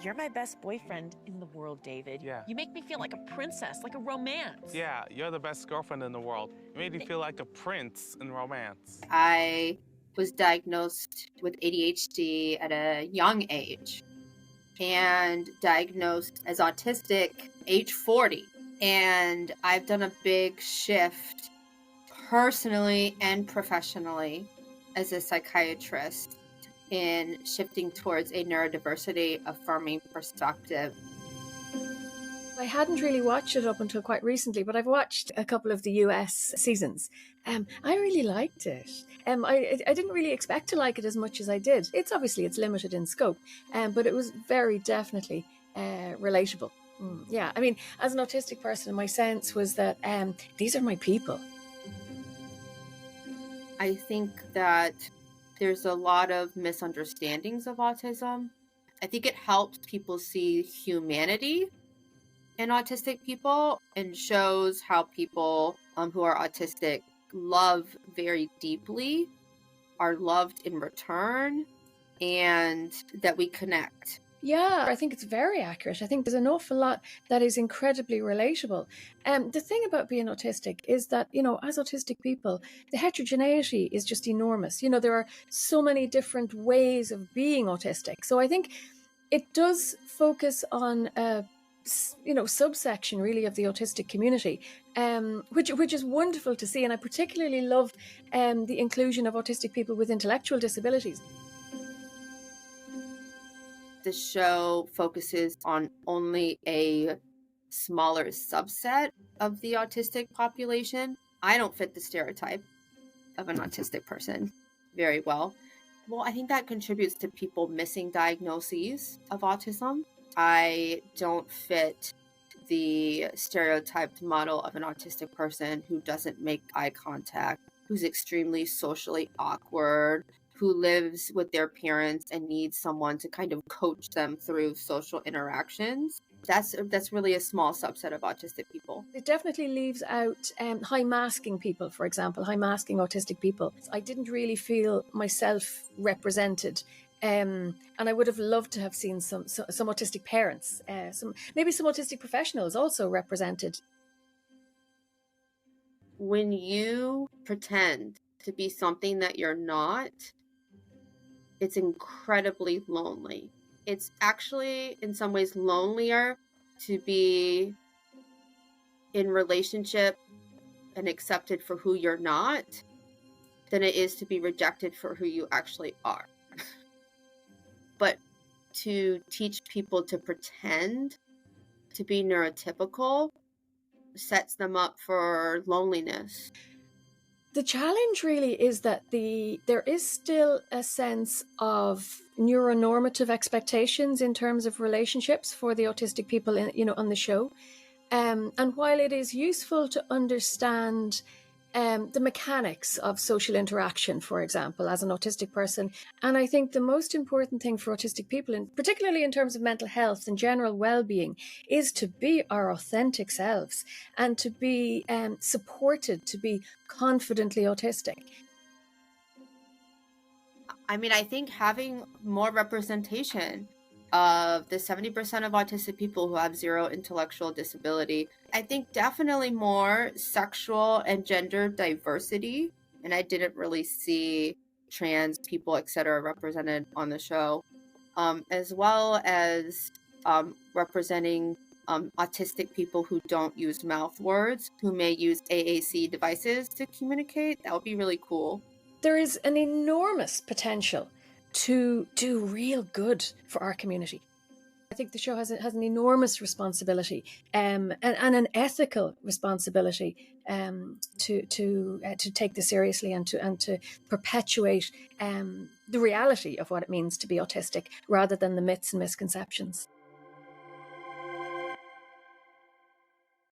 You're my best boyfriend in the world, David. Yeah. You make me feel like a princess, like a romance. Yeah, you're the best girlfriend in the world. You made me feel like a prince in romance. I was diagnosed with ADHD at a young age and diagnosed as autistic age 40. And I've done a big shift personally and professionally as a psychiatrist in shifting towards a neurodiversity affirming perspective. I hadn't really watched it up until quite recently, but I've watched a couple of the US seasons. I really liked it. I didn't really expect to like it as much as I did. It's limited in scope, but it was very definitely relatable. Yeah, I mean, as an autistic person, my sense was that these are my people. I think that there's a lot of misunderstandings of autism. I think it helps people see humanity in autistic people and shows how people who are autistic love very deeply, are loved in return, and that we connect. Yeah, I think it's very accurate. I think there's an awful lot that is incredibly relatable. The thing about being autistic is that, as autistic people, the heterogeneity is just enormous. There are so many different ways of being autistic. So I think it does focus on subsection really of the autistic community, which is wonderful to see. And I particularly love the inclusion of autistic people with intellectual disabilities. The show focuses on only a smaller subset of the autistic population. I don't fit the stereotype of an autistic person very well. Well, I think that contributes to people missing diagnoses of autism. I don't fit the stereotyped model of an autistic person who doesn't make eye contact, who's extremely socially awkward, who lives with their parents and needs someone to kind of coach them through social interactions. That's really a small subset of autistic people. It definitely leaves out high masking people, for example, high masking autistic people. I didn't really feel myself represented. And I would have loved to have seen some autistic parents, maybe some autistic professionals also represented. When you pretend to be something that you're not, it's incredibly lonely. It's actually, in some ways, lonelier to be in relationship and accepted for who you're not than it is to be rejected for who you actually are. But to teach people to pretend to be neurotypical sets them up for loneliness. The challenge really is that there is still a sense of neuronormative expectations in terms of relationships for the autistic people on the show. And while it is useful to understand the mechanics of social interaction, for example, as an autistic person. And I think the most important thing for autistic people, and particularly in terms of mental health and general well-being, is to be our authentic selves and to be supported, to be confidently autistic. I mean, I think having more representation of the 70% of autistic people who have zero intellectual disability. I think definitely more sexual and gender diversity. And I didn't really see trans people, etc., represented on the show, as well as representing autistic people who don't use mouth words, who may use AAC devices to communicate. That would be really cool. There is an enormous potential to do real good for our community. I think the show has an enormous responsibility and an ethical responsibility to take this seriously and to perpetuate the reality of what it means to be autistic rather than the myths and misconceptions.